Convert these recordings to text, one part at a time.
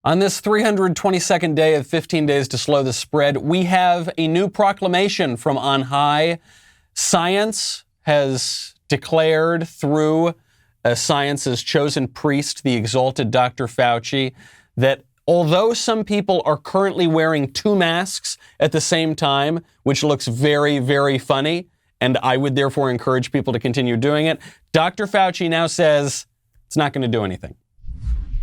On this 322nd day of 15 days to slow the spread, we have a new proclamation from on high. Science has declared through science's chosen priest, the exalted Dr. Fauci, that although some people are currently wearing 2 masks at the same time, which looks very, very funny, and I would therefore encourage people to continue doing it, Dr. Fauci now says it's not going to do anything.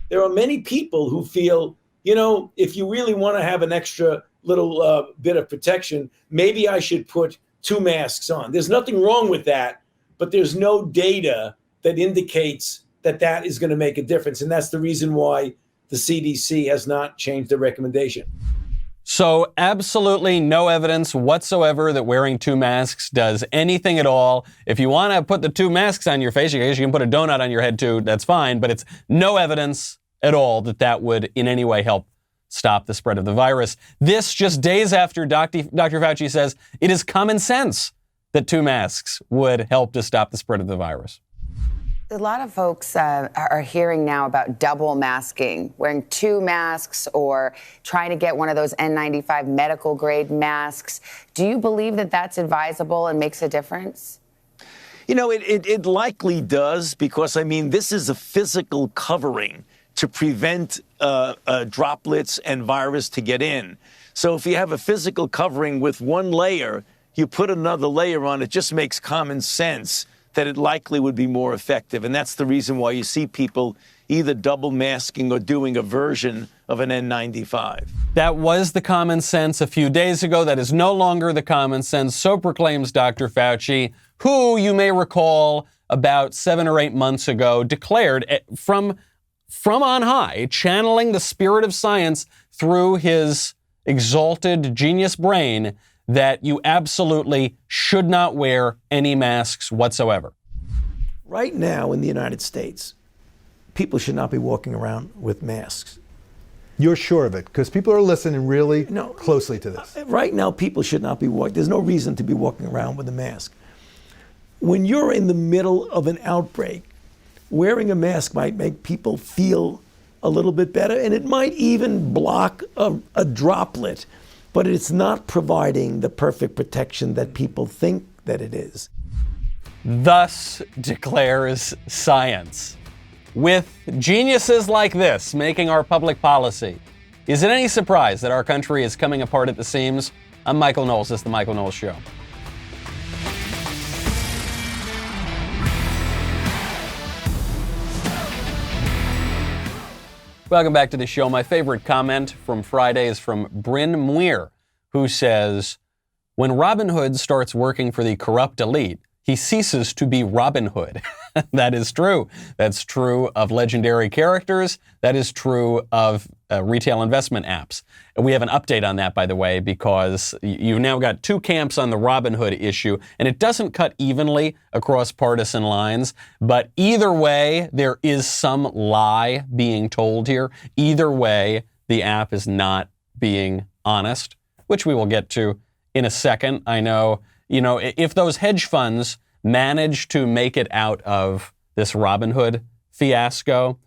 There are many people who feel, if you really want to have an extra little bit of protection, maybe I should put 2 masks on. There's nothing wrong with that, but there's no data that indicates that that is going to make a difference. And that's the reason why the CDC has not changed the recommendation. So absolutely no evidence whatsoever that wearing 2 masks does anything at all. If you want to put the 2 masks on your face, you can put a donut on your head too, that's fine, but it's no evidence at all that would in any way help stop the spread of the virus. This just days after Dr. Fauci says it is common sense that 2 masks would help to stop the spread of the virus. A lot of folks are hearing now about double masking, wearing 2 masks or trying to get one of those N95 medical grade masks. Do you believe that that's advisable and makes a difference? It likely does because, this is a physical covering to prevent droplets and virus to get in. So if you have a physical covering with 1 layer, you put another layer on, it just makes common sense that it likely would be more effective. And that's the reason why you see people either double masking or doing a version of an N95. That was the common sense a few days ago. That is no longer the common sense. So proclaims Dr. Fauci, who you may recall about 7 or 8 months ago declared from on high, channeling the spirit of science through his exalted genius brain, that you absolutely should not wear any masks whatsoever. Right now in the United States, people should not be walking around with masks. You're sure of it? Because people are listening really closely to this. Right now, people should not be walking. There's no reason to be walking around with a mask. When you're in the middle of an outbreak, wearing a mask might make people feel a little bit better, and it might even block a droplet, but it's not providing the perfect protection that people think that it is. Thus declares science. With geniuses like this making our public policy, is it any surprise that our country is coming apart at the seams? I'm Michael Knowles. This is The Michael Knowles Show. Welcome back to the show. My favorite comment from Friday is from Bryn Muir, who says, when Robin Hood starts working for the corrupt elite, he ceases to be Robin Hood. That is true. That's true of legendary characters. That is true of retail investment apps. And we have an update on that, by the way, because you've now got 2 camps on the Robin Hood issue, and it doesn't cut evenly across partisan lines. But either way, there is some lie being told here. Either way, the app is not being honest, which we will get to in a second. I know, if those hedge funds manage to make it out of this Robinhood fiasco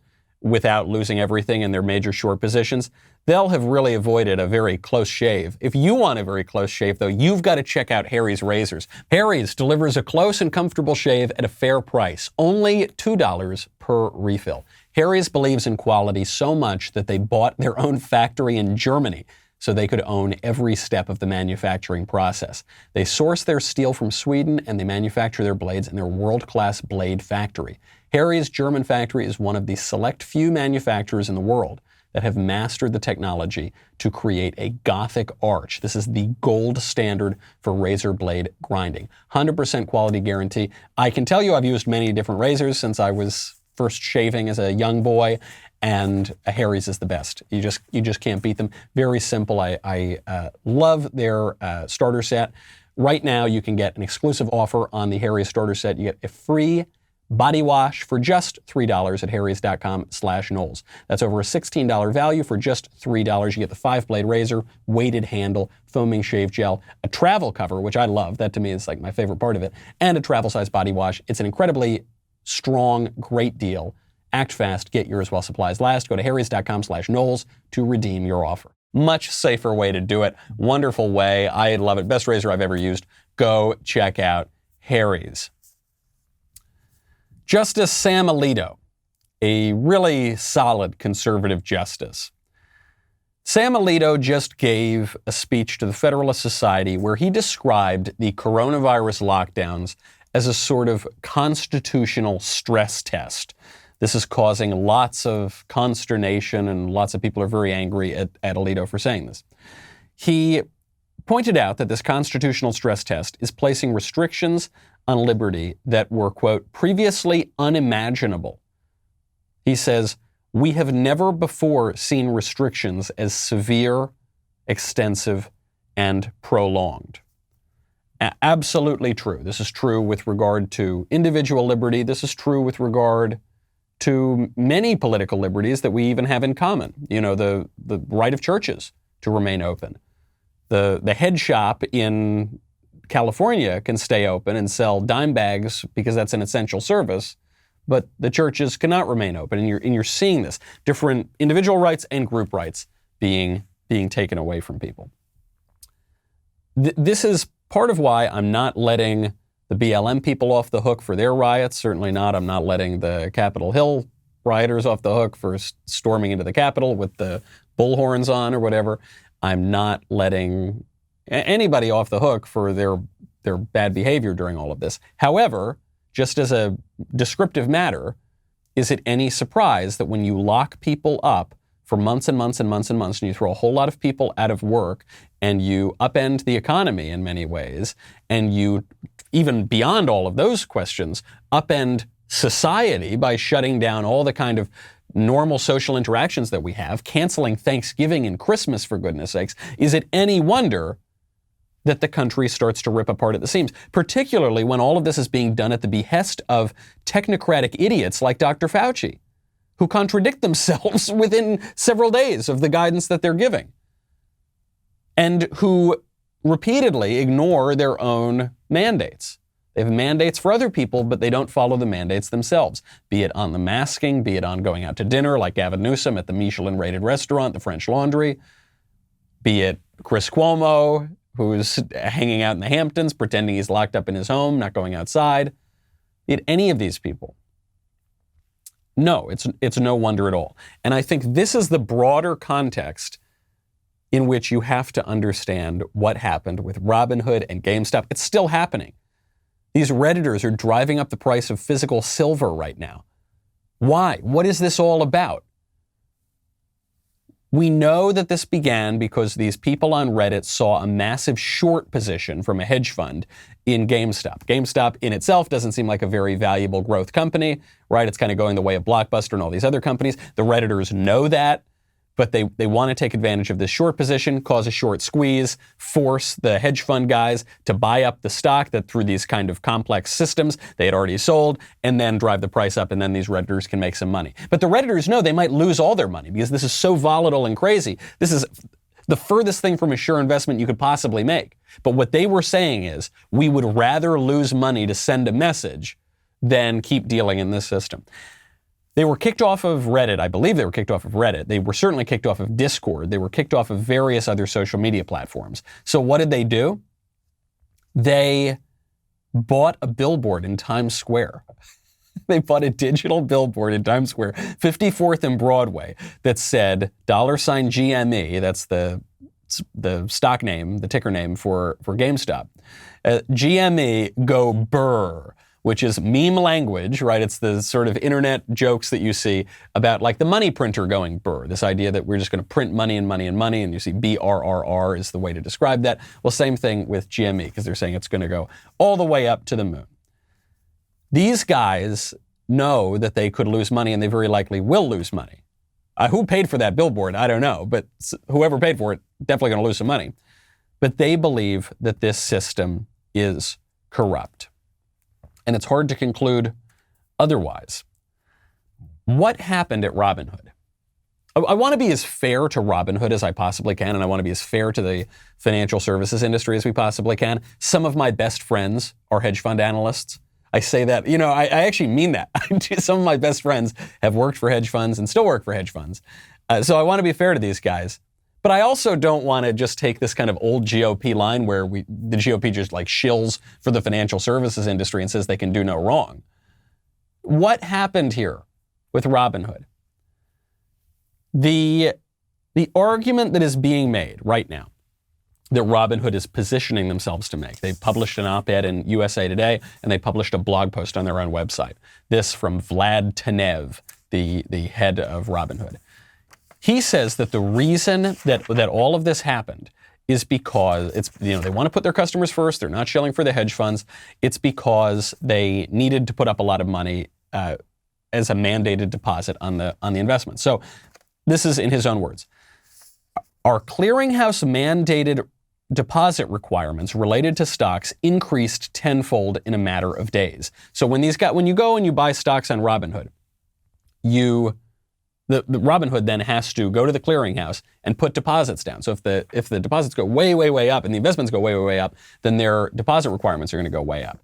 without losing everything in their major short positions, they'll have really avoided a very close shave. If you want a very close shave, though, you've got to check out Harry's Razors. Harry's delivers a close and comfortable shave at a fair price, only $2 per refill. Harry's believes in quality so much that they bought their own factory in Germany so they could own every step of the manufacturing process. They source their steel from Sweden and they manufacture their blades in their world-class blade factory. Harry's German factory is one of the select few manufacturers in the world that have mastered the technology to create a Gothic arch. This is the gold standard for razor blade grinding. 100% quality guarantee. I can tell you I've used many different razors since I was first shaving as a young boy, and Harry's is the best. You just can't beat them. Very simple. I love their starter set. Right now, you can get an exclusive offer on the Harry's starter set. You get a free body wash for just $3 at harrys.com/Knowles. That's over a $16 value for just $3. You get the 5-blade razor, weighted handle, foaming shave gel, a travel cover, which I love. That to me is like my favorite part of it, and a travel size body wash. It's an incredibly strong, great deal Act fast, get yours while supplies last. Go to harrys.com/Knowles to redeem your offer. Much safer way to do it. Wonderful way. I love it. Best razor I've ever used. Go check out Harry's. Justice Sam Alito, a really solid conservative justice. Sam Alito just gave a speech to the Federalist Society where he described the coronavirus lockdowns as a sort of constitutional stress test. This is causing lots of consternation, and lots of people are very angry at Alito for saying this. He pointed out that this constitutional stress test is placing restrictions on liberty that were, quote, previously unimaginable. He says, we have never before seen restrictions as severe, extensive, and prolonged. Absolutely true. This is true with regard to individual liberty. This is true with regard to many political liberties that we even have in common. You know, the right of churches to remain open. The head shop in California can stay open and sell dime bags because that's an essential service, but the churches cannot remain open. And you're seeing this, different individual rights and group rights being taken away from people. This is part of why I'm not letting the BLM people off the hook for their riots. Certainly not. I'm not letting the Capitol Hill rioters off the hook for storming into the Capitol with the bullhorns on or whatever. I'm not letting anybody off the hook for their bad behavior during all of this. However, just as a descriptive matter, is it any surprise that when you lock people up for months and months and months and months, and you throw a whole lot of people out of work, and you upend the economy in many ways, and you, even beyond all of those questions, upend society by shutting down all the kind of normal social interactions that we have, canceling Thanksgiving and Christmas, for goodness sakes, is it any wonder that the country starts to rip apart at the seams, particularly when all of this is being done at the behest of technocratic idiots like Dr. Fauci, who contradict themselves within several days of the guidance that they're giving, and who repeatedly ignore their own mandates. They have mandates for other people, but they don't follow the mandates themselves, be it on the masking, be it on going out to dinner like Gavin Newsom at the Michelin-rated restaurant, the French Laundry, be it Chris Cuomo, who's hanging out in the Hamptons, pretending he's locked up in his home, not going outside, be it any of these people. No, it's no wonder at all. And I think this is the broader context in which you have to understand what happened with Robinhood and GameStop. It's still happening. These Redditors are driving up the price of physical silver right now. Why? What is this all about? We know that this began because these people on Reddit saw a massive short position from a hedge fund in GameStop. GameStop in itself doesn't seem like a very valuable growth company, right? It's kind of going the way of Blockbuster and all these other companies. The Redditors know that, but they want to take advantage of this short position, cause a short squeeze, force the hedge fund guys to buy up the stock that through these kind of complex systems they had already sold, and then drive the price up, and then these Redditors can make some money. But the Redditors know they might lose all their money because this is so volatile and crazy. This is the furthest thing from a sure investment you could possibly make. But what they were saying is, we would rather lose money to send a message than keep dealing in this system. They were kicked off of Reddit. I believe they were kicked off of Reddit. They were certainly kicked off of Discord. They were kicked off of various other social media platforms. So what did they do? They bought a billboard in Times Square. They bought a digital billboard in Times Square, 54th and Broadway, that said $GME, that's the stock name, the ticker name for GameStop. GME, go burr, which is meme language, right? It's the sort of internet jokes that you see about like the money printer going burr, this idea that we're just going to print money and money and money, and you see BRRR is the way to describe that. Well, same thing with GME, because they're saying it's going to go all the way up to the moon. These guys know that they could lose money, and they very likely will lose money. Who paid for that billboard? I don't know, but whoever paid for it, definitely going to lose some money. But they believe that this system is corrupt. And it's hard to conclude otherwise. What happened at Robinhood? I want to be as fair to Robinhood as I possibly can, and I want to be as fair to the financial services industry as we possibly can. Some of my best friends are hedge fund analysts. I say that, I actually mean that. Some of my best friends have worked for hedge funds and still work for hedge funds. So I want to be fair to these guys. But I also don't want to just take this kind of old GOP line where the GOP just like shills for the financial services industry and says they can do no wrong. What happened here with Robinhood? The argument that is being made right now that Robinhood is positioning themselves to make. They published an op-ed in USA Today, and they published a blog post on their own website. This from Vlad Tenev, the head of Robinhood. He says that the reason that all of this happened is because they want to put their customers first. They're not shilling for the hedge funds. It's because they needed to put up a lot of money as a mandated deposit on the investment. So this is in his own words. Our clearinghouse mandated deposit requirements related to stocks increased tenfold in a matter of days. So when you go and you buy stocks on Robinhood, the Robinhood then has to go to the clearinghouse and put deposits down. So if the deposits go way, way, way up and the investments go way, way, way up, then their deposit requirements are going to go way up.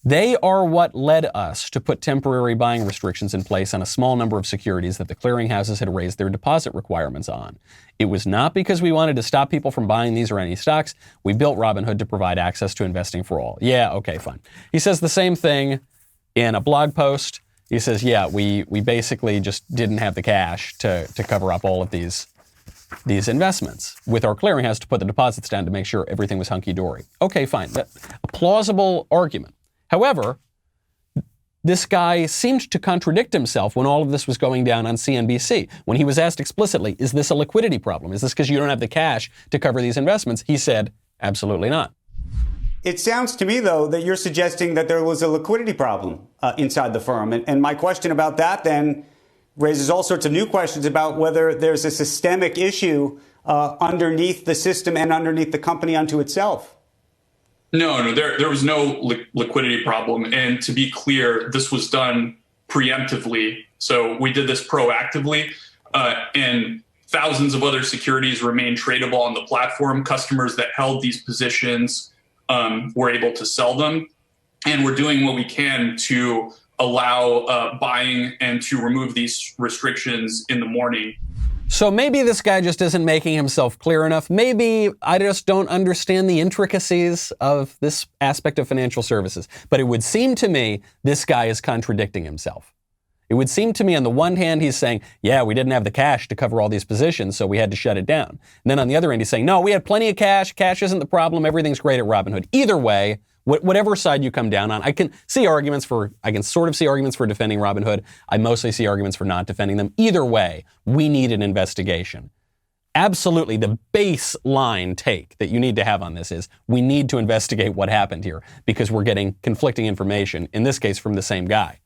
They are what led us to put temporary buying restrictions in place on a small number of securities that the clearinghouses had raised their deposit requirements on. It was not because we wanted to stop people from buying these or any stocks. We built Robinhood to provide access to investing for all. Yeah, okay, fine. He says the same thing in a blog post. He says, yeah, we basically just didn't have the cash to cover up all of these investments with our clearinghouse to put the deposits down to make sure everything was hunky-dory. Okay, fine. A plausible argument. However, this guy seemed to contradict himself when all of this was going down on CNBC. When he was asked explicitly, is this a liquidity problem? Is this because you don't have the cash to cover these investments? He said, absolutely not. It sounds to me, though, that you're suggesting that there was a liquidity problem inside the firm. And my question about that then raises all sorts of new questions about whether there's a systemic issue underneath the system and underneath the company unto itself. No, there was no liquidity problem. And to be clear, this was done preemptively. So we did this proactively, and thousands of other securities remain tradable on the platform. Customers that held these positions were able to sell them. And we're doing what we can to allow buying and to remove these restrictions in the morning. So maybe this guy just isn't making himself clear enough. Maybe I just don't understand the intricacies of this aspect of financial services. But it would seem to me this guy is contradicting himself. It would seem to me on the one hand he's saying, yeah, we didn't have the cash to cover all these positions, so we had to shut it down. And then on the other end he's saying, no, we had plenty of cash. Cash isn't the problem. Everything's great at Robinhood. Either way, whatever side you come down on, I can sort of see arguments for defending Robinhood. I mostly see arguments for not defending them. Either way, we need an investigation. Absolutely, the baseline take that you need to have on this is we need to investigate what happened here because we're getting conflicting information, in this case from the same guy,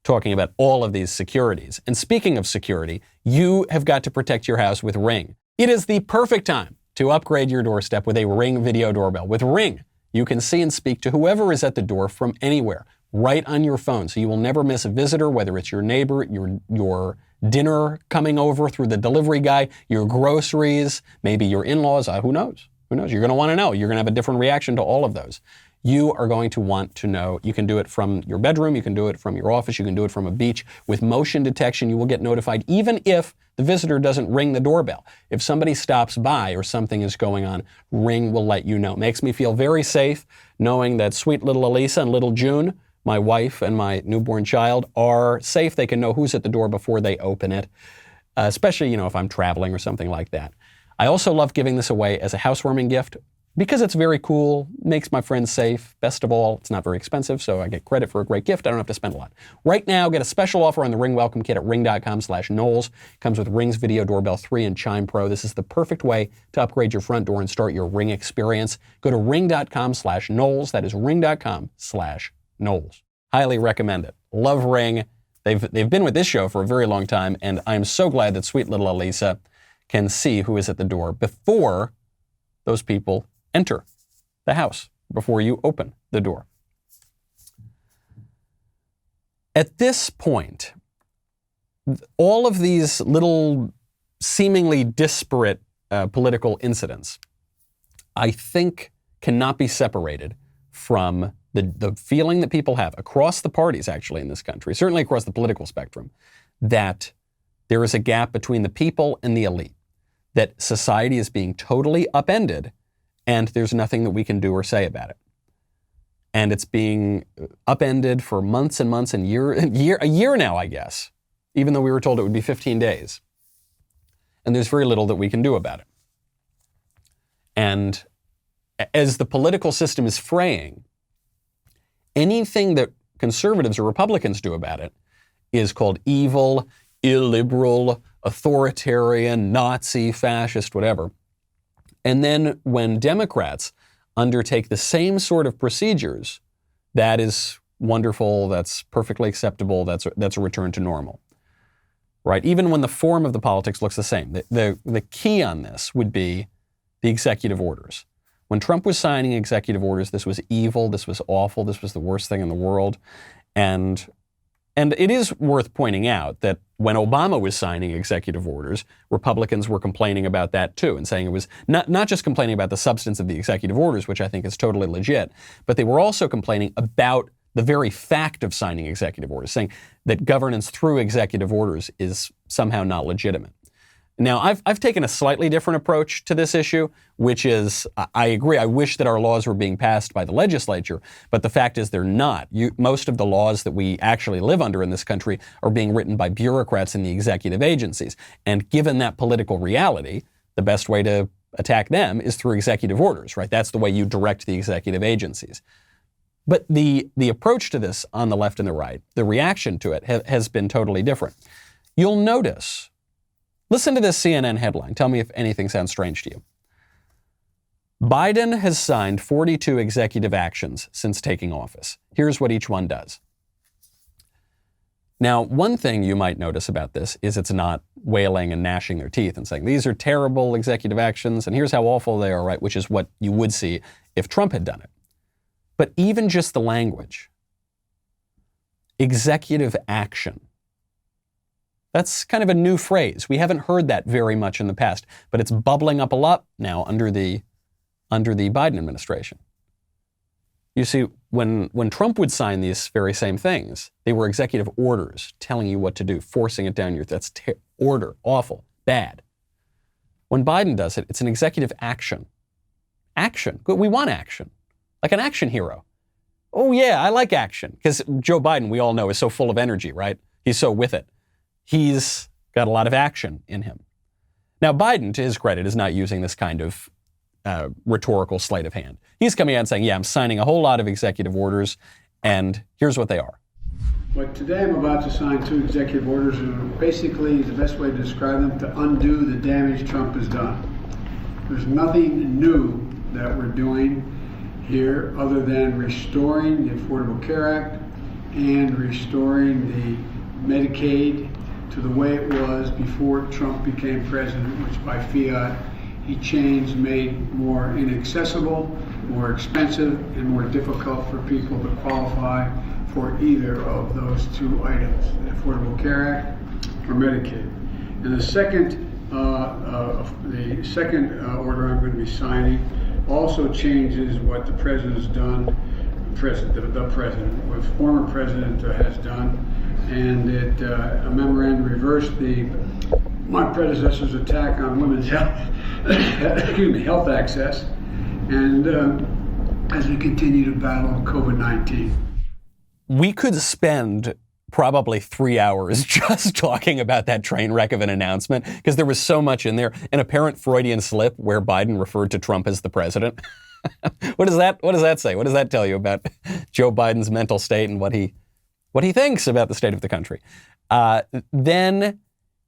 talking about all of these securities. And speaking of security, you have got to protect your house with Ring. It is the perfect time to upgrade your doorstep with a Ring video doorbell. With Ring, you can see and speak to whoever is at the door from anywhere, right on your phone. So you will never miss a visitor, whether it's your neighbor, your dinner coming over through the delivery guy, your groceries, maybe your in-laws. Who knows? You're going to want to know. You're going to have a different reaction to all of those. You are going to want to know. You can do it from your bedroom. You can do it from your office. You can do it from a beach. With motion detection, you will get notified even if the visitor doesn't ring the doorbell. If somebody stops by or something is going on, Ring will let you know. It makes me feel very safe knowing that sweet little Elisa and little June, my wife and my newborn child, are safe. They can know who's at the door before they open it, especially, if I'm traveling or something like that. I also love giving this away as a housewarming gift because it's very cool, makes my friends safe. Best of all, it's not very expensive, so I get credit for a great gift. I don't have to spend a lot. Right now, get a special offer on the Ring Welcome Kit at ring.com/Knowles. Comes with Ring's Video Doorbell 3 and Chime Pro. This is the perfect way to upgrade your front door and start your Ring experience. Go to ring.com/Knowles. That is ring.com/Knowles. Highly recommend it. Love Ring. They've been with this show for a very long time, and I'm so glad that sweet little Elisa can see who is at the door before those people enter the house, before you open the door. At this point, all of these little seemingly disparate political incidents, I think, cannot be separated from the feeling that people have across the parties, actually, in this country, certainly across the political spectrum, that there is a gap between the people and the elite, that society is being totally upended, and there's nothing that we can do or say about it. And it's being upended for months and months and a year now, I guess, even though we were told it would be 15 days. And there's very little that we can do about it. And as the political system is fraying, anything that conservatives or Republicans do about it is called evil, illiberal, authoritarian, Nazi, fascist, whatever. And then when Democrats undertake the same sort of procedures, that is wonderful, that's perfectly acceptable, that's a return to normal, right? Even when the form of the politics looks the same. The key on this would be the executive orders. When Trump was signing executive orders, this was evil, this was awful, this was the worst thing in the world. And it is worth pointing out that when Obama was signing executive orders, Republicans were complaining about that too, and saying it was not just complaining about the substance of the executive orders, which I think is totally legit, but they were also complaining about the very fact of signing executive orders, saying that governance through executive orders is somehow not legitimate. Now, I've taken a slightly different approach to this issue, which is, I agree, I wish that our laws were being passed by the legislature, but the fact is they're not. Most of the laws that we actually live under in this country are being written by bureaucrats in the executive agencies. And given that political reality, the best way to attack them is through executive orders, right? That's the way you direct the executive agencies. But the approach to this on the left and the right, the reaction to it has been totally different. You'll notice, listen to this CNN headline. Tell me if anything sounds strange to you. Biden has signed 42 executive actions since taking office. Here's what each one does. Now, one thing you might notice about this is it's not wailing and gnashing their teeth and saying, these are terrible executive actions, and here's how awful they are, right? Which is what you would see if Trump had done it. But even just the language, executive action, that's kind of a new phrase. We haven't heard that very much in the past, but it's bubbling up a lot now under the Biden administration. You see, when Trump would sign these very same things, they were executive orders telling you what to do, forcing it down your throat. That's order, awful, bad. When Biden does it, it's an executive action. Action. We want action. Like an action hero. Oh yeah, I like action. Because Joe Biden, we all know, is so full of energy, right? He's so with it. He's got a lot of action in him. Now, Biden, to his credit, is not using this kind of rhetorical sleight of hand. He's coming out and saying, yeah, I'm signing a whole lot of executive orders, and here's what they are. But today I'm about to sign 2 executive orders, and basically the best way to describe them, to undo the damage Trump has done. There's nothing new that we're doing here other than restoring the Affordable Care Act and restoring the Medicaid to the way it was before Trump became president, which by fiat he changed, made more inaccessible, more expensive, and more difficult for people to qualify for either of those 2 items, the Affordable Care Act or Medicaid. And the second order I'm going to be signing also changes what the president's done, the president, what former president has done, and it a memorandum reversed my predecessor's attack on women's health, health access, and as we continue to battle COVID-19. We could spend probably 3 hours just talking about that train wreck of an announcement, because there was so much in there. An apparent Freudian slip where Biden referred to Trump as the president. What does that say? What does that tell you about Joe Biden's mental state and what he thinks about the state of the country? Then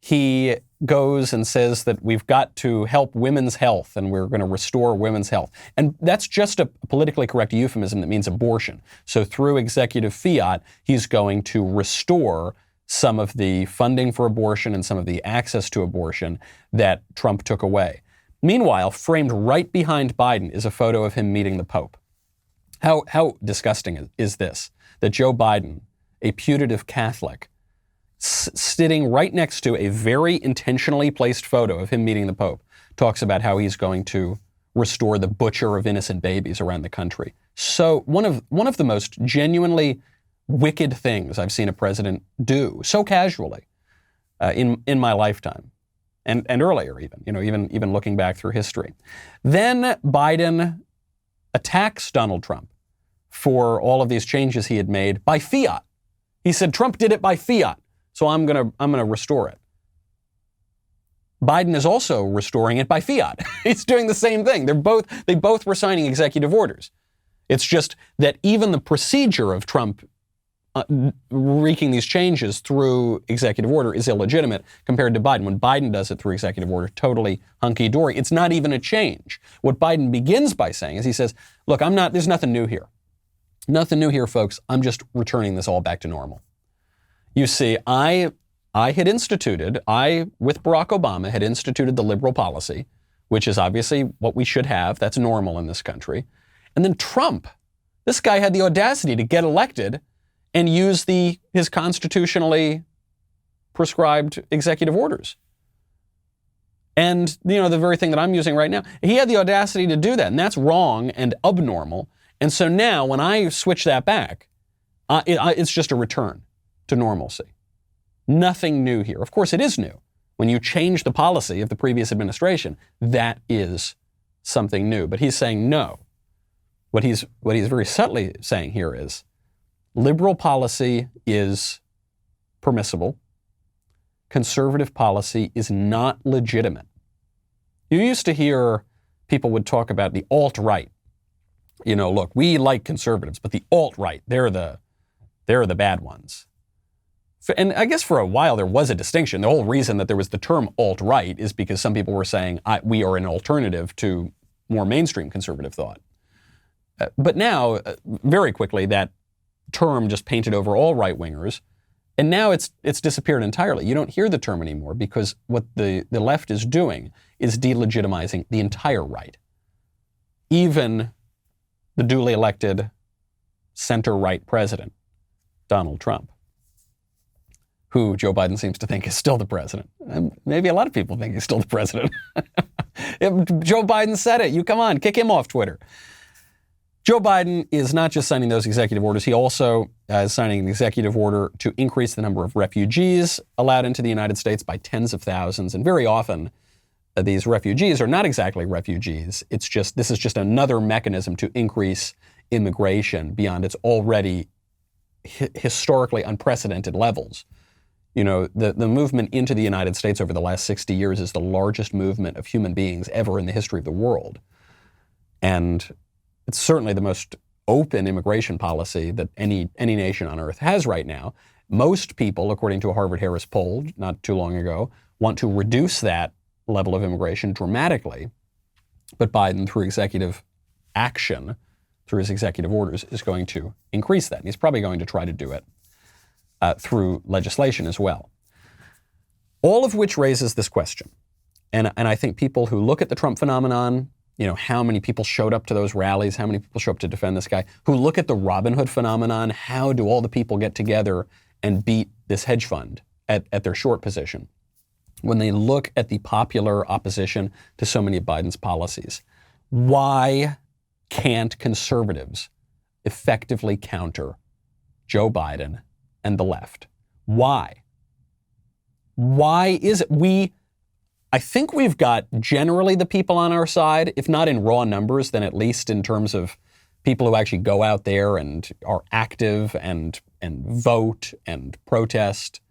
he goes and says that we've got to help women's health and we're going to restore women's health. And that's just a politically correct euphemism that means abortion. So through executive fiat, he's going to restore some of the funding for abortion and some of the access to abortion that Trump took away. Meanwhile, framed right behind Biden is a photo of him meeting the Pope. How disgusting is this? That Joe Biden, a putative Catholic, sitting right next to a very intentionally placed photo of him meeting the Pope, talks about how he's going to restore the butcher of innocent babies around the country. So one of the most genuinely wicked things I've seen a president do so casually in my lifetime, and earlier even looking back through history. Then Biden attacks Donald Trump for all of these changes he had made by fiat. He said Trump did it by fiat, so I'm gonna restore it. Biden is also restoring it by fiat. He's doing the same thing. They both were signing executive orders. It's just that even the procedure of Trump wreaking these changes through executive order is illegitimate compared to Biden. When Biden does it through executive order, totally hunky-dory. It's not even a change. What Biden begins by saying is he says, look, there's nothing new here. Nothing new here, folks. I'm just returning this all back to normal. You see, I, with Barack Obama, had instituted the liberal policy, which is obviously what we should have. That's normal in this country. And then Trump, this guy had the audacity to get elected and use his constitutionally prescribed executive orders. And, the very thing that I'm using right now, he had the audacity to do that, and that's wrong and abnormal. And so now when I switch that back, it's just a return to normalcy. Nothing new here. Of course, it is new. When you change the policy of the previous administration, that is something new. But he's saying no. What he's very subtly saying here is liberal policy is permissible. Conservative policy is not legitimate. You used to hear people would talk about the alt-right. Look, we like conservatives, but the alt-right, they're the bad ones. And I guess for a while there was a distinction. The whole reason that there was the term alt-right is because some people were saying we are an alternative to more mainstream conservative thought. But now, very quickly, that term just painted over all right-wingers, and now it's disappeared entirely. You don't hear the term anymore because what the left is doing is delegitimizing the entire right. Even the duly elected center-right president, Donald Trump, who Joe Biden seems to think is still the president. And maybe a lot of people think he's still the president. If Joe Biden said it, come on, kick him off Twitter. Joe Biden is not just signing those executive orders, he also is signing an executive order to increase the number of refugees allowed into the United States by tens of thousands. And very often, these refugees are not exactly refugees. This is just another mechanism to increase immigration beyond its already historically unprecedented levels. The movement into the United States over the last 60 years is the largest movement of human beings ever in the history of the world. And it's certainly the most open immigration policy that any nation on earth has right now. Most people, according to a Harvard-Harris poll not too long ago, want to reduce that level of immigration dramatically. But Biden, through executive action, through his executive orders, is going to increase that. And he's probably going to try to do it through legislation as well. All of which raises this question. And I think people who look at the Trump phenomenon, how many people showed up to those rallies, how many people show up to defend this guy, who look at the Robin Hood phenomenon, how do all the people get together and beat this hedge fund at their short position? When they look at the popular opposition to so many of Biden's policies, why can't conservatives effectively counter Joe Biden and the left? Why? Why is it I think we've got generally the people on our side, if not in raw numbers, then at least in terms of people who actually go out there and are active and vote and protest,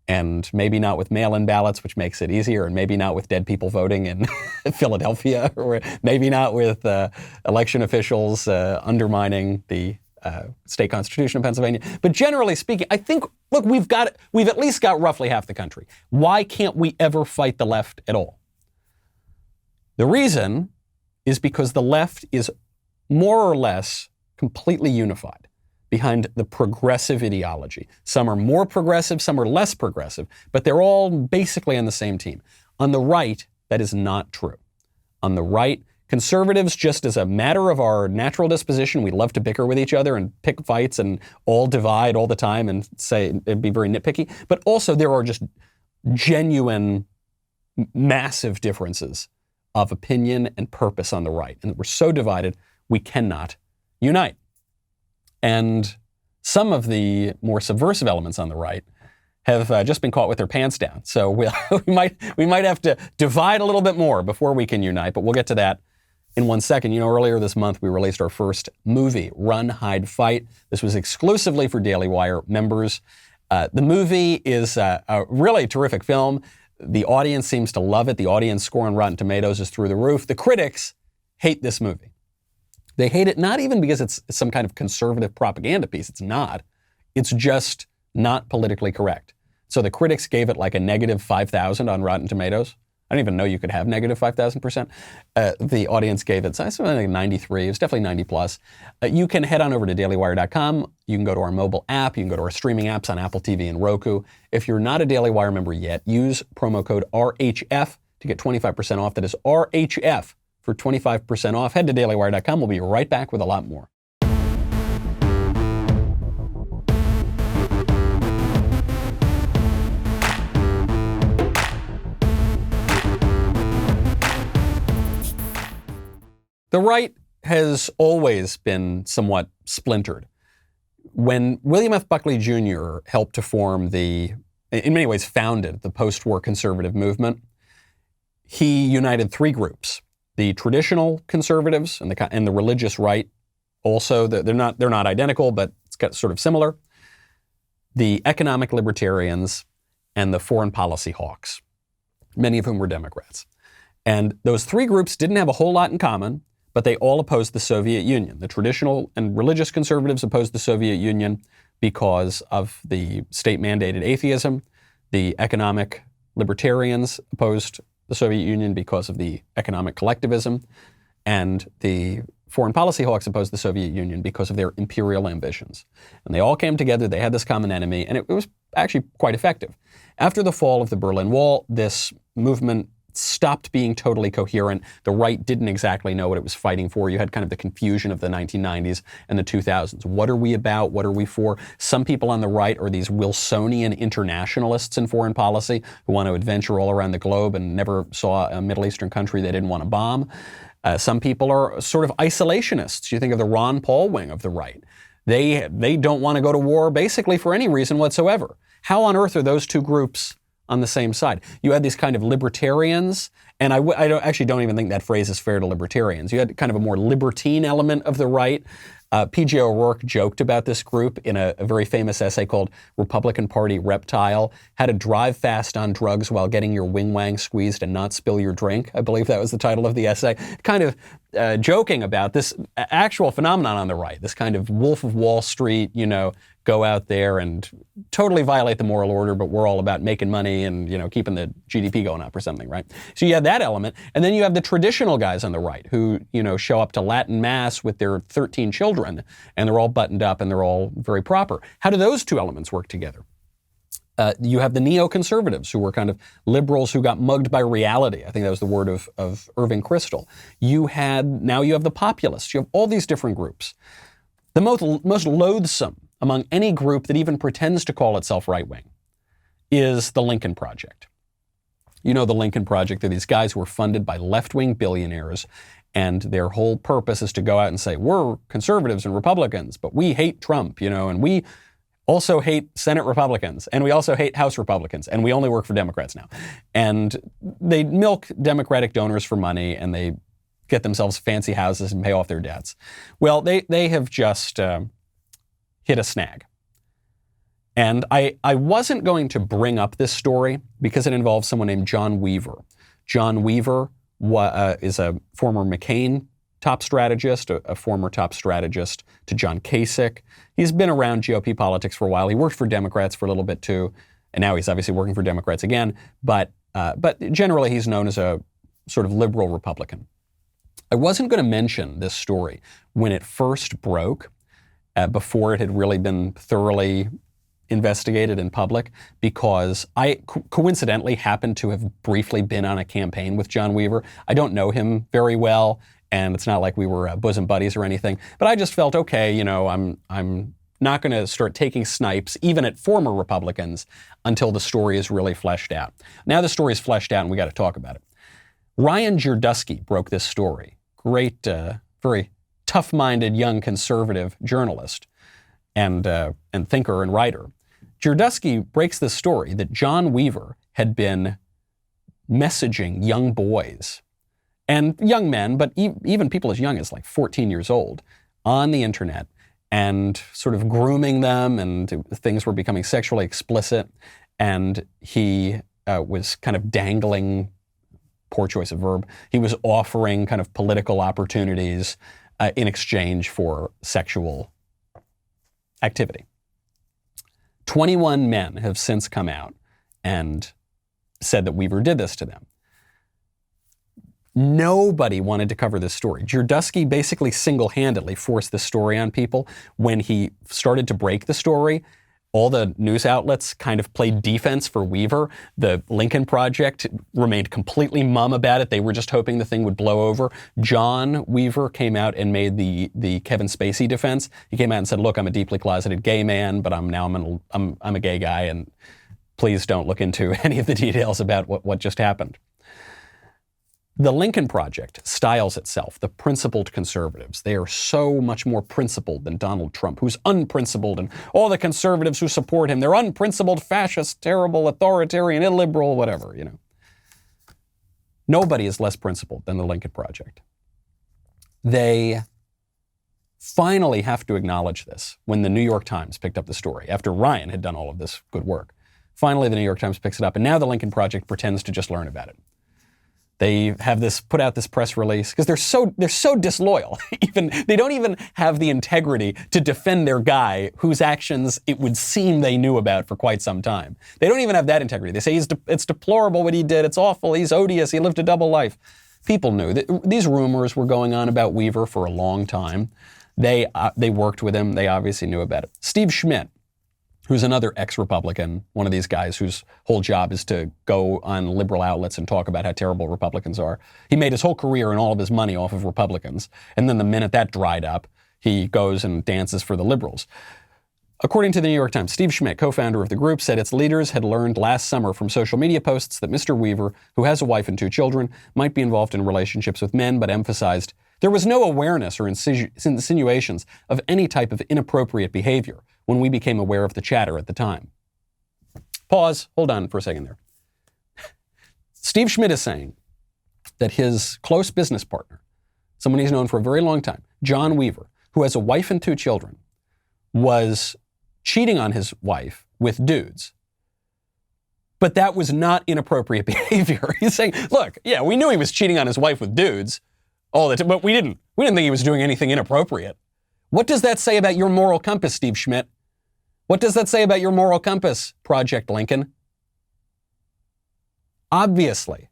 and maybe not with mail-in ballots, which makes it easier, and maybe not with dead people voting in Philadelphia, or maybe not with election officials undermining the state constitution of Pennsylvania. But generally speaking, I think, look, we've at least got roughly half the country. Why can't we ever fight the left at all? The reason is because the left is more or less completely unified behind the progressive ideology. Some are more progressive, some are less progressive, but they're all basically on the same team. On the right, that is not true. On the right, conservatives, just as a matter of our natural disposition, we love to bicker with each other and pick fights and all divide all the time and be very nitpicky. But also there are just genuine, massive differences of opinion and purpose on the right, and we're so divided we cannot unite. And some of the more subversive elements on the right have just been caught with their pants down. So we might have to divide a little bit more before we can unite, but we'll get to that in 1 second. You know, earlier this month, we released our first movie, Run, Hide, Fight. This was exclusively for Daily Wire members. The movie is a really terrific film. The audience seems to love it. The audience score on Rotten Tomatoes is through the roof. The critics hate this movie. They hate it not even because it's some kind of conservative propaganda piece. It's not. It's just not politically correct. So the critics gave it like a negative 5,000 on Rotten Tomatoes. I don't even know you could have negative 5,000%. The audience gave it something like 93. It was definitely 90 plus. You can head on over to dailywire.com. You can go to our mobile app. You can go to our streaming apps on Apple TV and Roku. If you're not a Daily Wire member yet, use promo code RHF to get 25% off. That is RHF for 25% off. Head to dailywire.com. We'll be right back with a lot more. The right has always been somewhat splintered. When William F. Buckley Jr. helped to form in many ways founded the post-war conservative movement, he united three groups: the traditional conservatives and the religious right. Also, they're not identical, but it's got sort of similar. The economic libertarians and the foreign policy hawks, many of whom were Democrats. And those three groups didn't have a whole lot in common, but they all opposed the Soviet Union. The traditional and religious conservatives opposed the Soviet Union because of the state-mandated atheism. The economic libertarians opposed the Soviet Union because of the economic collectivism. And the foreign policy hawks opposed the Soviet Union because of their imperial ambitions. And they all came together, they had this common enemy, and it was actually quite effective. After the fall of the Berlin Wall, this movement stopped being totally coherent. The right didn't exactly know what it was fighting for. You had kind of the confusion of the 1990s and the 2000s. What are we about? What are we for? Some people on the right are these Wilsonian internationalists in foreign policy who want to adventure all around the globe and never saw a Middle Eastern country they didn't want to bomb. Some people are sort of isolationists. You think of the Ron Paul wing of the right. They don't want to go to war basically for any reason whatsoever. How on earth are those two groups on the same side? You had these kind of libertarians, and I don't even think that phrase is fair to libertarians. You had kind of a more libertine element of the right. P.J. O'Rourke joked about this group in a very famous essay called Republican Party Reptile: How to Drive Fast on Drugs While Getting Your Wing-Wang Squeezed and Not Spill Your Drink. I believe that was the title of the essay. Kind of joking about this actual phenomenon on the right, this kind of Wolf of Wall Street, go out there and totally violate the moral order, but we're all about making money and, keeping the GDP going up or something, right? So you have that element. And then you have the traditional guys on the right who, show up to Latin Mass with their 13 children and they're all buttoned up and they're all very proper. How do those two elements work together? You have the neoconservatives who were kind of liberals who got mugged by reality. I think that was the word of Irving Kristol. Now you have the populists. You have all these different groups. The most loathsome among any group that even pretends to call itself right-wing is the Lincoln Project. The Lincoln Project are these guys who are funded by left-wing billionaires, and their whole purpose is to go out and say, we're conservatives and Republicans, but we hate Trump, and we also hate Senate Republicans, and we also hate House Republicans, and we only work for Democrats now. And they milk Democratic donors for money, and they get themselves fancy houses and pay off their debts. Well, they have just hit a snag. And I wasn't going to bring up this story because it involves someone named John Weaver. John Weaver is a former McCain top strategist, a former top strategist to John Kasich. He's been around GOP politics for a while. He worked for Democrats for a little bit too, and now he's obviously working for Democrats again. But generally, he's known as a sort of liberal Republican. I wasn't going to mention this story when it first broke, before it had really been thoroughly investigated in public, because I coincidentally happened to have briefly been on a campaign with John Weaver. I don't know him very well, and it's not like we were bosom buddies or anything, but I just felt, okay, I'm not going to start taking snipes, even at former Republicans, until the story is really fleshed out. Now the story is fleshed out and we got to talk about it. Ryan Girdusky broke this story. Great, very tough-minded young conservative journalist and thinker and writer. Girdusky breaks this story that John Weaver had been messaging young boys and young men, but even people as young as like 14 years old on the internet and sort of grooming them, and things were becoming sexually explicit. And he was kind of dangling, poor choice of verb, he was offering kind of political opportunities in exchange for sexual activity. 21 men have since come out and said that Weaver did this to them. Nobody wanted to cover this story. Girdusky basically single-handedly forced this story on people. When he started to break the story, all the news outlets kind of played defense for Weaver. The Lincoln Project remained completely mum about it. They were just hoping the thing would blow over. John Weaver came out and made the Kevin Spacey defense. He came out and said, look, I'm a deeply closeted gay man, but I'm a gay guy, and please don't look into any of the details about what just happened. The Lincoln Project styles itself the principled conservatives. They are so much more principled than Donald Trump, who's unprincipled, and all the conservatives who support him, they're unprincipled, fascist, terrible, authoritarian, illiberal, whatever, you know. Nobody is less principled than the Lincoln Project. They finally have to acknowledge this when the New York Times picked up the story, after Ryan had done all of this good work. Finally, the New York Times picks it up, and now the Lincoln Project pretends to just learn about it. They have put out this press release because they're so disloyal. They don't even have the integrity to defend their guy whose actions it would seem they knew about for quite some time. They don't even have that integrity. They say it's deplorable what he did. It's awful. He's odious. He lived a double life. People knew that these rumors were going on about Weaver for a long time. They worked with him. They obviously knew about it. Steve Schmidt, who's another ex-Republican, one of these guys whose whole job is to go on liberal outlets and talk about how terrible Republicans are. He made his whole career and all of his money off of Republicans. And then the minute that dried up, he goes and dances for the liberals. According to the New York Times, Steve Schmidt, co-founder of the group, said its leaders had learned last summer from social media posts that Mr. Weaver, who has a wife and 2 children, might be involved in relationships with men, but emphasized there was no awareness or insinuations of any type of inappropriate behavior when we became aware of the chatter at the time. Pause. Hold on for a second there. Steve Schmidt is saying that his close business partner, someone he's known for a very long time, John Weaver, who has a wife and 2 children, was cheating on his wife with dudes. But that was not inappropriate behavior. He's saying, look, yeah, we knew he was cheating on his wife with dudes all the time, but we didn't think he was doing anything inappropriate. What does that say about your moral compass, Steve Schmidt? What does that say about your moral compass, Project Lincoln? Obviously,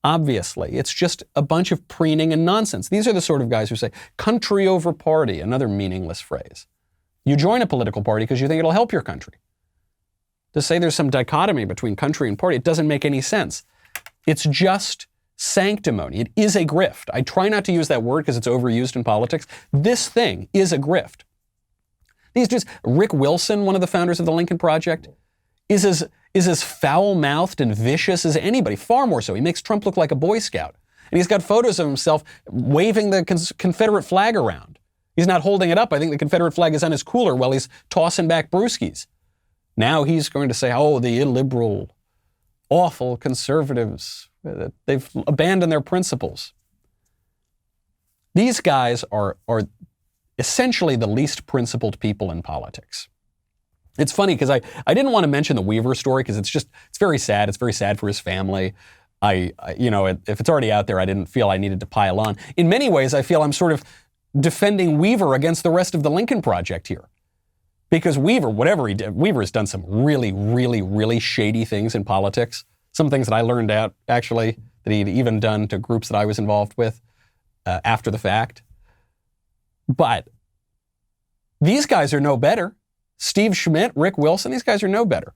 it's just a bunch of preening and nonsense. These are the sort of guys who say, country over party, another meaningless phrase. You join a political party because you think it'll help your country. To say there's some dichotomy between country and party, it doesn't make any sense. It's just sanctimony. It is a grift. I try not to use that word because it's overused in politics. This thing is a grift. These dudes, Rick Wilson, one of the founders of the Lincoln Project, is as foul-mouthed and vicious as anybody, far more so. He makes Trump look like a Boy Scout. And he's got photos of himself waving the Confederate flag around. He's not holding it up. I think the Confederate flag is on his cooler while he's tossing back brewskis. Now he's going to say, oh, the illiberal, awful conservatives, they've abandoned their principles. These guys are essentially the least principled people in politics. It's funny because I didn't want to mention the Weaver story because it's very sad. It's very sad for his family. If it's already out there, I didn't feel I needed to pile on. In many ways, I feel I'm sort of defending Weaver against the rest of the Lincoln Project here. Because Weaver, whatever he did, Weaver has done some really, really, really shady things in politics. Some things that I learned out, actually, that he'd even done to groups that I was involved with after the fact. But these guys are no better. Steve Schmidt, Rick Wilson, these guys are no better.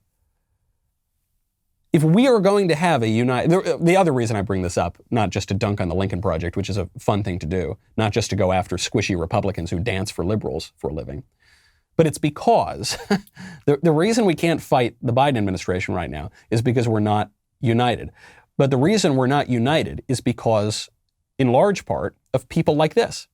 If we are going to have a the other reason I bring this up, not just to dunk on the Lincoln Project, which is a fun thing to do, not just to go after squishy Republicans who dance for liberals for a living, but it's because the reason we can't fight the Biden administration right now is because we're not united. But the reason we're not united is because, in large part, of people like this.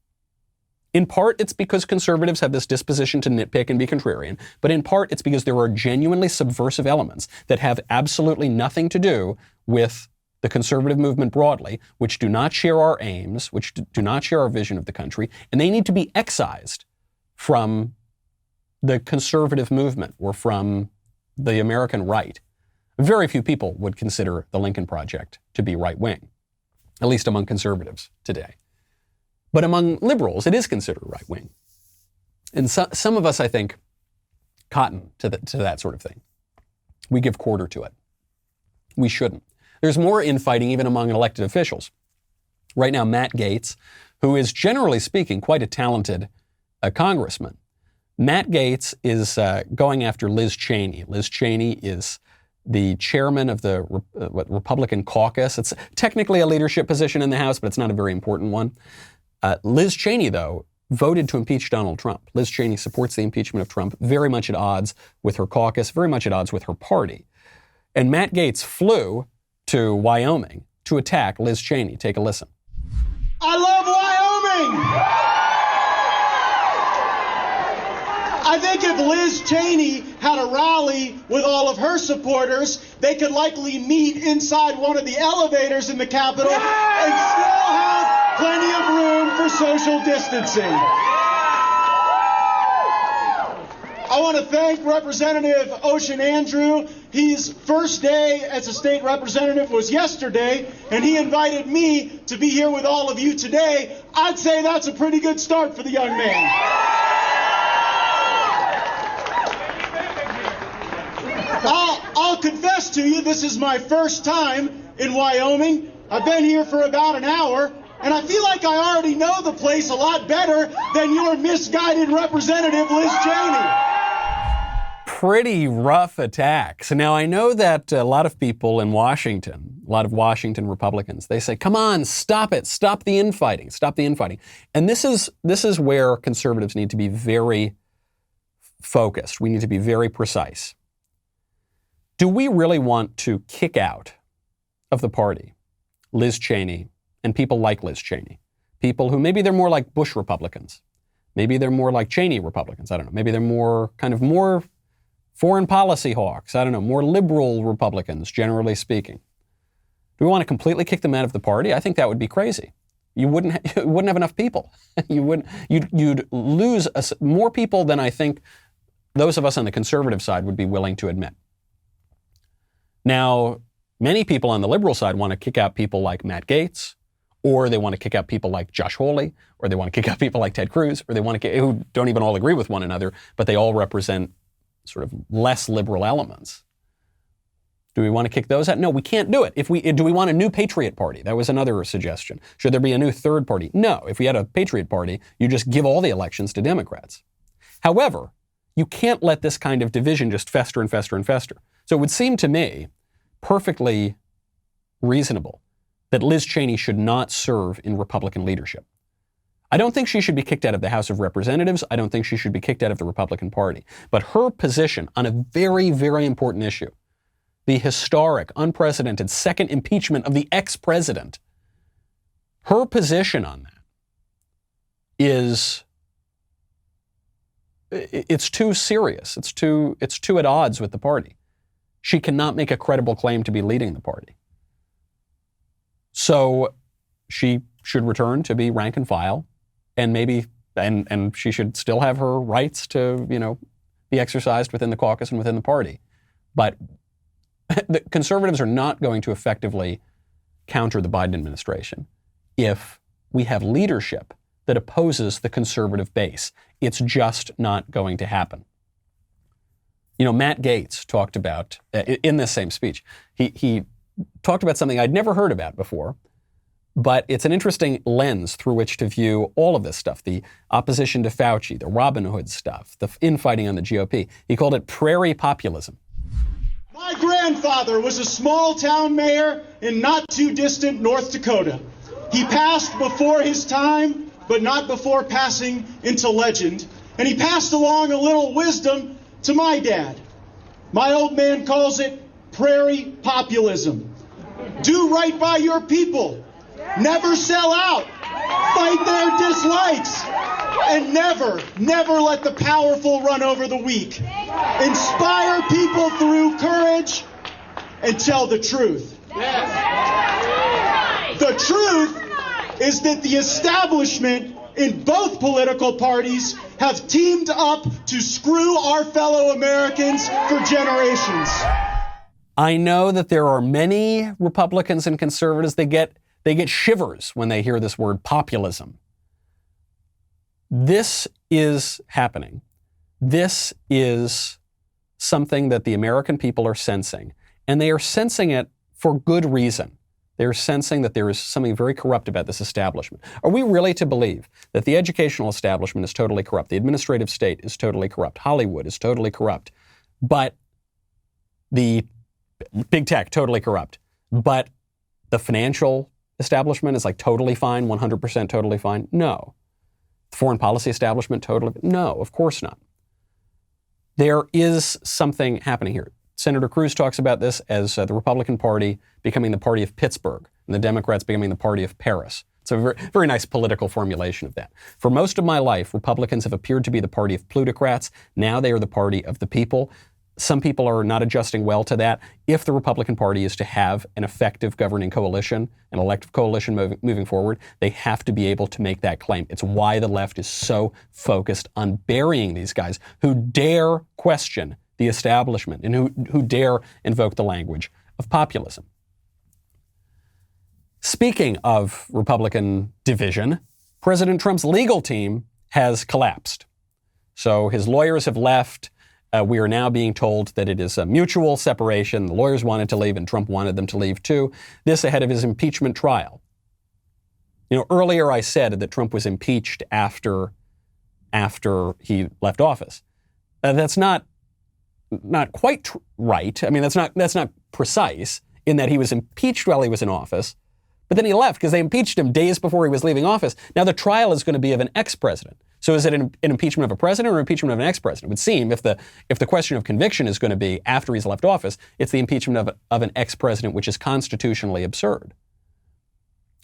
In part, it's because conservatives have this disposition to nitpick and be contrarian, but in part, it's because there are genuinely subversive elements that have absolutely nothing to do with the conservative movement broadly, which do not share our aims, which do not share our vision of the country, and they need to be excised from the conservative movement or from the American right. Very few people would consider the Lincoln Project to be right-wing, at least among conservatives today. But among liberals, it is considered right-wing. And some of us, I think, cotton to that sort of thing. We give quarter to it. We shouldn't. There's more infighting even among elected officials. Right now, Matt Gaetz, who is generally speaking quite a talented congressman, Matt Gaetz is going after Liz Cheney. Liz Cheney is the chairman of the Republican caucus. It's technically a leadership position in the House, but it's not a very important one. Liz Cheney, though, voted to impeach Donald Trump. Liz Cheney supports the impeachment of Trump, very much at odds with her caucus, very much at odds with her party. And Matt Gaetz flew to Wyoming to attack Liz Cheney. Take a listen. I love Wyoming! I think if Liz Cheney had a rally with all of her supporters, they could likely meet inside one of the elevators in the Capitol and still have plenty of room for social distancing. I want to thank Representative Ocean Andrew. His first day as a state representative was yesterday, and he invited me to be here with all of you today. I'd say that's a pretty good start for the young man. I'll confess to you, this is my first time in Wyoming. I've been here for about an hour, and I feel like I already know the place a lot better than your misguided representative, Liz Cheney. Pretty rough attacks. Now, I know that a lot of people in Washington, a lot of Washington Republicans, they say, come on, stop it, stop the infighting, stop the infighting. And this is where conservatives need to be very focused. We need to be very precise. Do we really want to kick out of the party Liz Cheney and people like Liz Cheney? People who maybe they're more like Bush Republicans. Maybe they're more like Cheney Republicans. I don't know. Maybe they're more foreign policy hawks. I don't know. More liberal Republicans, generally speaking. Do we want to completely kick them out of the party? I think that would be crazy. You wouldn't have enough people. You'd lose more people than I think those of us on the conservative side would be willing to admit. Now, many people on the liberal side want to kick out people like Matt Gaetz, or they want to kick out people like Josh Hawley, or they want to kick out people like Ted Cruz, or they want to who don't even all agree with one another, but they all represent sort of less liberal elements. Do we want to kick those out? No, we can't do it. Do we want a new Patriot Party? That was another suggestion. Should there be a new third party? No. If we had a Patriot Party, you just give all the elections to Democrats. However, you can't let this kind of division just fester and fester and fester. So it would seem to me perfectly reasonable that Liz Cheney should not serve in Republican leadership. I don't think she should be kicked out of the House of Representatives. I don't think she should be kicked out of the Republican Party. But her position on a very, very important issue, the historic, unprecedented second impeachment of the ex-president, her position on that it's too serious. It's too at odds with the party. She cannot make a credible claim to be leading the party. So she should return to be rank and file, and and she should still have her rights to, be exercised within the caucus and within the party. But the conservatives are not going to effectively counter the Biden administration if we have leadership that opposes the conservative base. It's just not going to happen. Matt Gaetz talked about, in this same speech, he talked about something I'd never heard about before, but it's an interesting lens through which to view all of this stuff, the opposition to Fauci, the Robin Hood stuff, the infighting on the GOP. He called it prairie populism. My grandfather was a small town mayor in not too distant North Dakota. He passed before his time, but not before passing into legend. And he passed along a little wisdom to my dad. My old man calls it prairie populism. Do right by your people. Never sell out. Fight their dislikes. And never let the powerful run over the weak. Inspire people through courage and tell the truth. The truth is that the establishment in both political parties have teamed up to screw our fellow Americans for generations. I know that there are many Republicans and conservatives that get shivers when they hear this word populism. This is happening. This is something that the American people are sensing, and they are sensing it for good reason. They're sensing that there is something very corrupt about this establishment. Are we really to believe that the educational establishment is totally corrupt, the administrative state is totally corrupt, Hollywood is totally corrupt, but the big tech, totally corrupt, but the financial establishment is like totally fine, 100% totally fine? No. The foreign policy establishment, totally? No, of course not. There is something happening here. Senator Cruz talks about this as the Republican Party becoming the party of Pittsburgh and the Democrats becoming the party of Paris. It's a very, very nice political formulation of that. For most of my life, Republicans have appeared to be the party of plutocrats. Now they are the party of the people. Some people are not adjusting well to that. If the Republican Party is to have an effective governing coalition, an elective coalition moving forward, they have to be able to make that claim. It's why the left is so focused on burying these guys who dare question the establishment and who dare invoke the language of populism. Speaking of Republican division, President Trump's legal team has collapsed. So his lawyers have left. We are now being told that it is a mutual separation. The lawyers wanted to leave and Trump wanted them to leave too. This ahead of his impeachment trial. You know, earlier I said that Trump was impeached after he left office. That's not quite right. I mean, that's not precise in that he was impeached while he was in office, but then he left because they impeached him days before he was leaving office. Now the trial is going to be of an ex-president. So is it an impeachment of a president or an impeachment of an ex-president? It would seem if the question of conviction is going to be after he's left office, it's the impeachment of an ex-president, which is constitutionally absurd.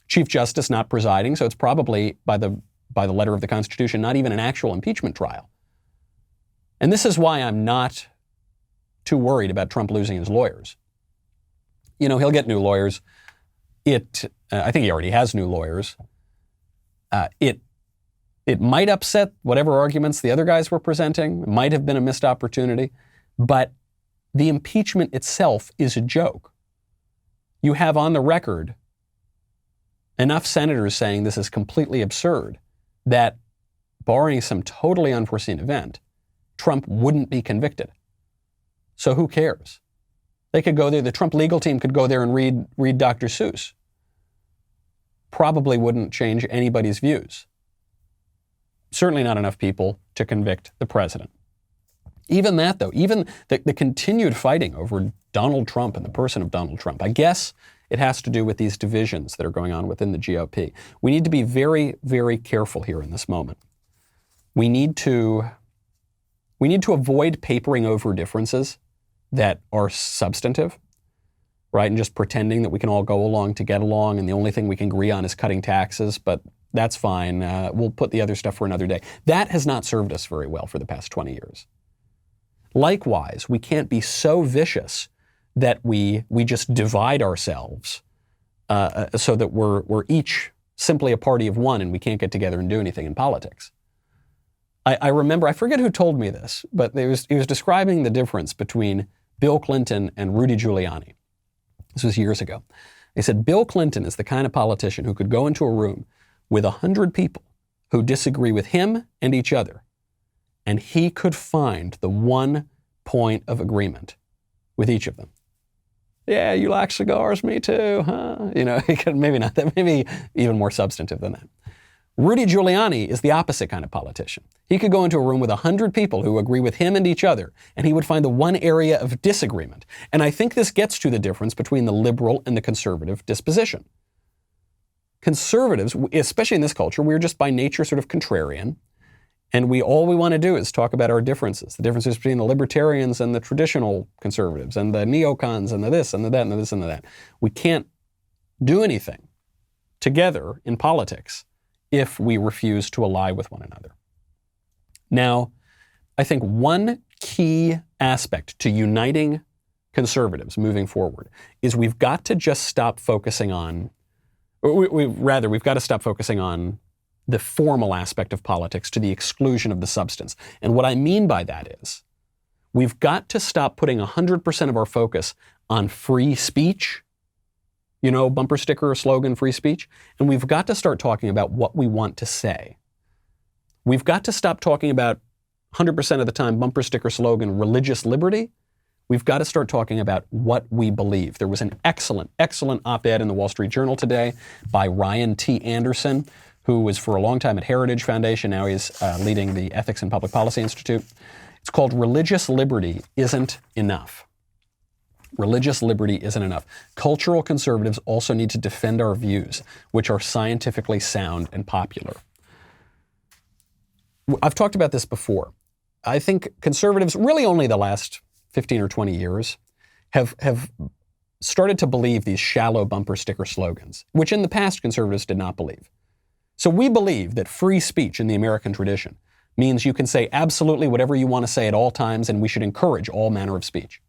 Chief Justice not presiding, so it's probably by the letter of the Constitution, not even an actual impeachment trial. And this is why I'm not too worried about Trump losing his lawyers. You know, he'll get new lawyers. I think he already has new lawyers. It might upset whatever arguments the other guys were presenting. It might have been a missed opportunity. But the impeachment itself is a joke. You have on the record enough senators saying this is completely absurd that, barring some totally unforeseen event, Trump wouldn't be convicted. So who cares? They could go there. The Trump legal team could go there and read Dr. Seuss. Probably wouldn't change anybody's views. Certainly not enough people to convict the president. Even that, though, even the continued fighting over Donald Trump and the person of Donald Trump, I guess it has to do with these divisions that are going on within the GOP. We need to be very, very careful here in this moment. We need to avoid papering over differences that are substantive, right? And just pretending that we can all go along to get along and the only thing we can agree on is cutting taxes, but that's fine. We'll put the other stuff for another day. That has not served us very well for the past 20 years. Likewise, we can't be so vicious that we just divide ourselves so that we're each simply a party of one and we can't get together and do anything in politics. I remember, I forget who told me this, but he was describing the difference between Bill Clinton and Rudy Giuliani. This was years ago. He said, Bill Clinton is the kind of politician who could go into a room with 100 people who disagree with him and each other, and he could find the one point of agreement with each of them. Yeah, you like cigars, me too, huh? You know, he could maybe not that, maybe even more substantive than that. Rudy Giuliani is the opposite kind of politician. He could go into a room with 100 people who agree with him and each other, and he would find the one area of disagreement. And I think this gets to the difference between the liberal and the conservative disposition. Conservatives, especially in this culture, we're just by nature sort of contrarian, And all we want to do is talk about our differences, the differences between the libertarians and the traditional conservatives and the neocons and the this and the that and the this and the that. We can't do anything together in politics if we refuse to ally with one another. Now, I think one key aspect to uniting conservatives moving forward is we've got to just stop focusing on, we've got to stop focusing on the formal aspect of politics to the exclusion of the substance. And what I mean by that is we've got to stop putting 100% of our focus on free speech, bumper sticker or slogan, free speech, and we've got to start talking about what we want to say. We've got to stop talking about 100% of the time bumper sticker slogan, religious liberty. We've got to start talking about what we believe. There was an excellent op-ed in the Wall Street Journal today by Ryan T. Anderson, who was for a long time at Heritage Foundation. Now he's leading the Ethics and Public Policy Institute. It's called Religious Liberty Isn't Enough. Religious liberty isn't enough. Cultural conservatives also need to defend our views, which are scientifically sound and popular. I've talked about this before. I think conservatives, really only the last 15 or 20 years, have started to believe these shallow bumper sticker slogans, which in the past conservatives did not believe. So we believe that free speech in the American tradition means you can say absolutely whatever you want to say at all times, and we should encourage all manner of speech.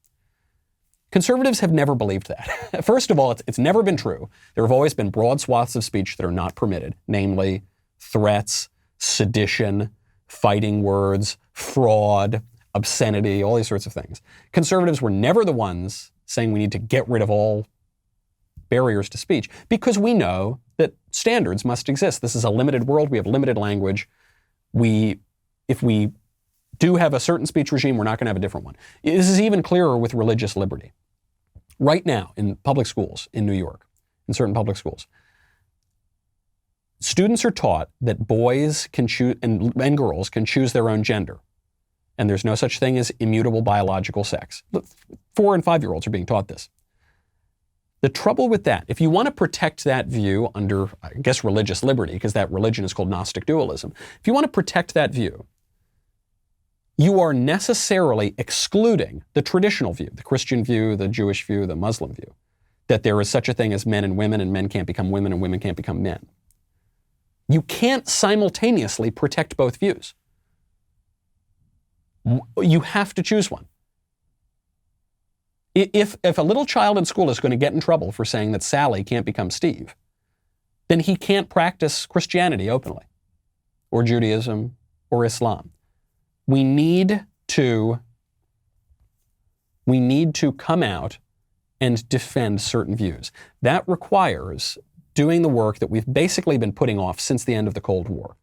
Conservatives have never believed that. First of all, it's never been true. There have always been broad swaths of speech that are not permitted, namely threats, sedition, fighting words, fraud, obscenity, all these sorts of things. Conservatives were never the ones saying we need to get rid of all barriers to speech because we know that standards must exist. This is a limited world. We have limited language. If we do have a certain speech regime, we're not going to have a different one. This is even clearer with religious liberty. Right now in public schools in New York, in certain public schools, students are taught that boys can choose and girls can choose their own gender. And there's no such thing as immutable biological sex. 4 and 5-year-olds are being taught this. The trouble with that, if you want to protect that view under, I guess, religious liberty, because that religion is called Gnostic dualism, if you want to protect that view, you are necessarily excluding the traditional view, the Christian view, the Jewish view, the Muslim view, that there is such a thing as men and men can't become women and women can't become men. You can't simultaneously protect both views. You have to choose one. If a little child in school is going to get in trouble for saying that Sally can't become Steve, then he can't practice Christianity openly, or Judaism, or Islam. We need to come out and defend certain views. That requires doing the work that we've basically been putting off since the end of the Cold War.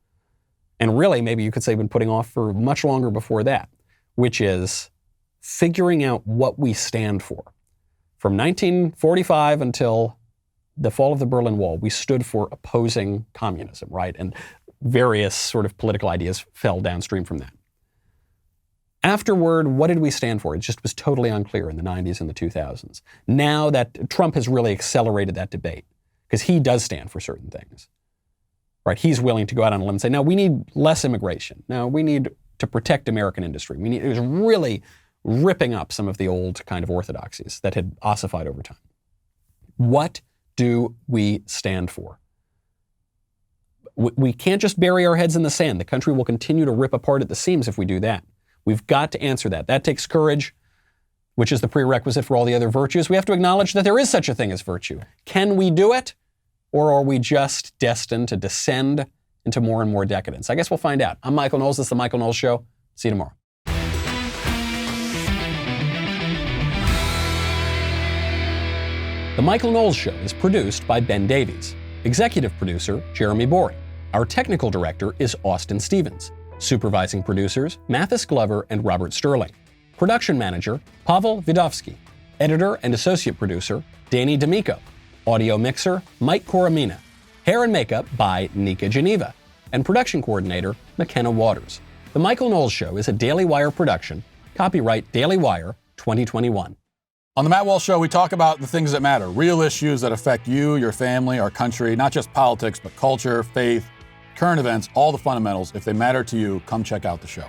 And really, maybe you could say been putting off for much longer before that, which is figuring out what we stand for. From 1945 until the fall of the Berlin Wall, we stood for opposing communism, right? And various sort of political ideas fell downstream from that. Afterward, what did we stand for? It just was totally unclear in the 90s and the 2000s. Now that Trump has really accelerated that debate, because he does stand for certain things. Right? He's willing to go out on a limb and say, no, we need less immigration. No, we need to protect American industry. It was really ripping up some of the old kind of orthodoxies that had ossified over time. What do we stand for? We can't just bury our heads in the sand. The country will continue to rip apart at the seams if we do that. We've got to answer that. That takes courage, which is the prerequisite for all the other virtues. We have to acknowledge that there is such a thing as virtue. Can we do it? Or are we just destined to descend into more and more decadence? I guess we'll find out. I'm Michael Knowles. This is The Michael Knowles Show. See you tomorrow. The Michael Knowles Show is produced by Ben Davies. Executive producer, Jeremy Boring. Our technical director is Austin Stevens. Supervising producers, Mathis Glover and Robert Sterling. Production manager, Pavel Vidovsky. Editor and associate producer, Danny D'Amico. Audio mixer, Mike Coromina. Hair and makeup by Nika Geneva. And production coordinator, McKenna Waters. The Michael Knowles Show is a Daily Wire production. Copyright Daily Wire 2021. On the Matt Walsh Show, we talk about the things that matter, real issues that affect you, your family, our country, not just politics, but culture, faith, current events, all the fundamentals. If they matter to you, come check out the show.